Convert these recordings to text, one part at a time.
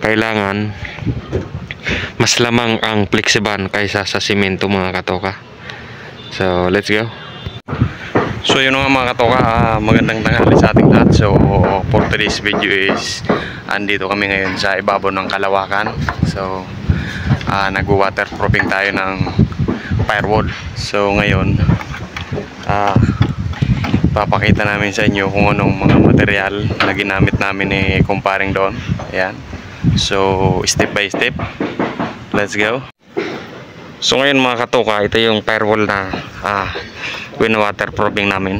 kailangan mas lamang ang Flexiban kaysa sa simento mga katoka. So let's go. So yun nga mga katoka, magandang tanghali sa ating lahat. So for today's video is andito kami ngayon sa ibabaw ng Kalawakan. So nag-waterproofing tayo ng firewall. So ngayon papakita namin sa inyo kung anong mga material na ginamit namin ni kumparing Don. Ayan. So step by step, let's go. So ngayon mga katoka, ito yung firewall na win-waterproofing namin.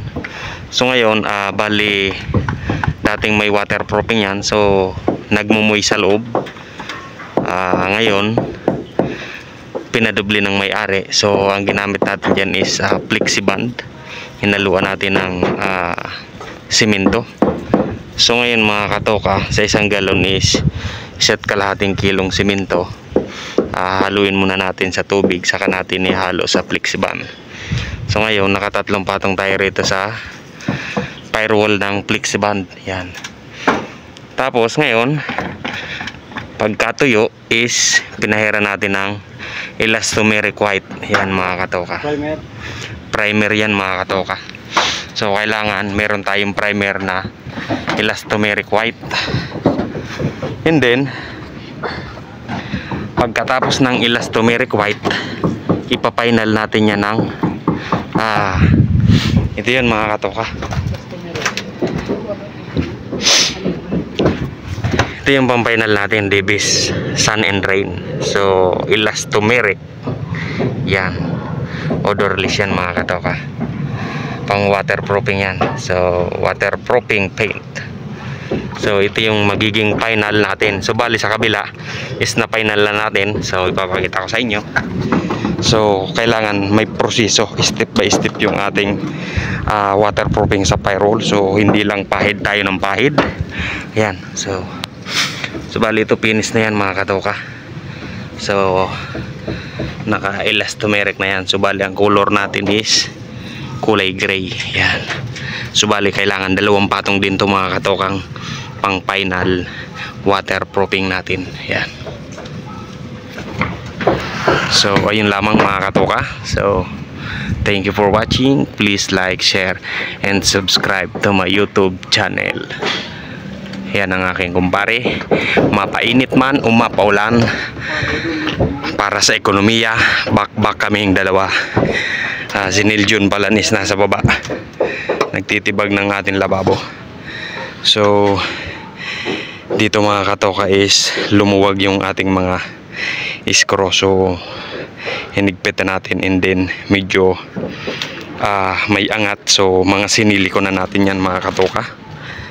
So ngayon bali dating may waterproofing yan, so nagmumuy sa loob. Ngayon pinadubli ng may-ari. So ang ginamit natin dyan is Flexiban. Hinaluan natin ng simento. So ngayon mga katoka, sa isang galon is set kalahating kilong simento. Haluin muna natin sa tubig, saka natin ihalo sa Flexiban. So ngayon nakatatlong patong tayo rito sa firewall ng Flexiban. Yan. Tapos ngayon pagkatuyo is pinahira natin ng elastomeric white. Yan mga katoka. Primer yan mga katoka. So kailangan meron tayong primer na elastomeric white. And then pagkatapos ng elastomeric white, ipapainal natin yan ng ito yan mga katoka. Ito yung pampainal natin, Davis Sun and Rain. So elastomeric yan, odorless yan mga katoka, pang waterproofing yan. So waterproofing paint. So ito yung magiging final natin. So bali sa kabila is na final na natin. So ipapakita ko sa inyo. So kailangan may proseso, step by step yung ating waterproofing sa firewall. So hindi lang pahid tayo ng pahid. Yan. So bali ito finish na yan mga katoka. So naka elastomeric na yan. So bali ang color natin is kulay gray. Yan. So bali kailangan dalawang patong din to mga katokang pang final waterproofing natin. Yan. So ayun lamang mga katoka. So thank you for watching. Please like, share and subscribe to my YouTube channel. Yan ang aking kumpare. Mapainit man o mapaulan, para sa ekonomiya, back kaming dalawa. Si Niljon Palanis nasa baba, nagtitibag ng ating lababo. So dito mga katoka is lumuwag yung ating mga screw. So hinigpit na natin, and then medyo may angat. So mga sinilikon na natin yan mga katoka.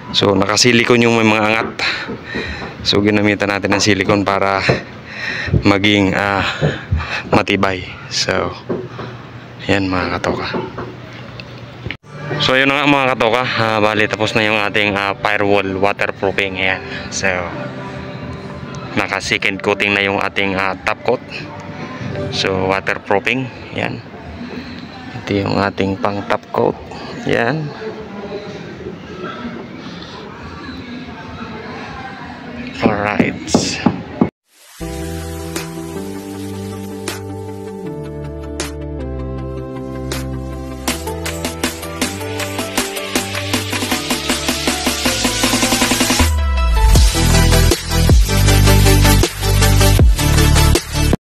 So nakasilikon yung may mga angat. So ginamitan natin ng silikon para maging matibay. So yan mga katoka. So yun na nga mga katoka, bali tapos na yung ating firewall waterproofing. Ayan. So naka second coating na yung ating top coat. So waterproofing. Yan. Ito yung ating pang top coat. Yan. Alright.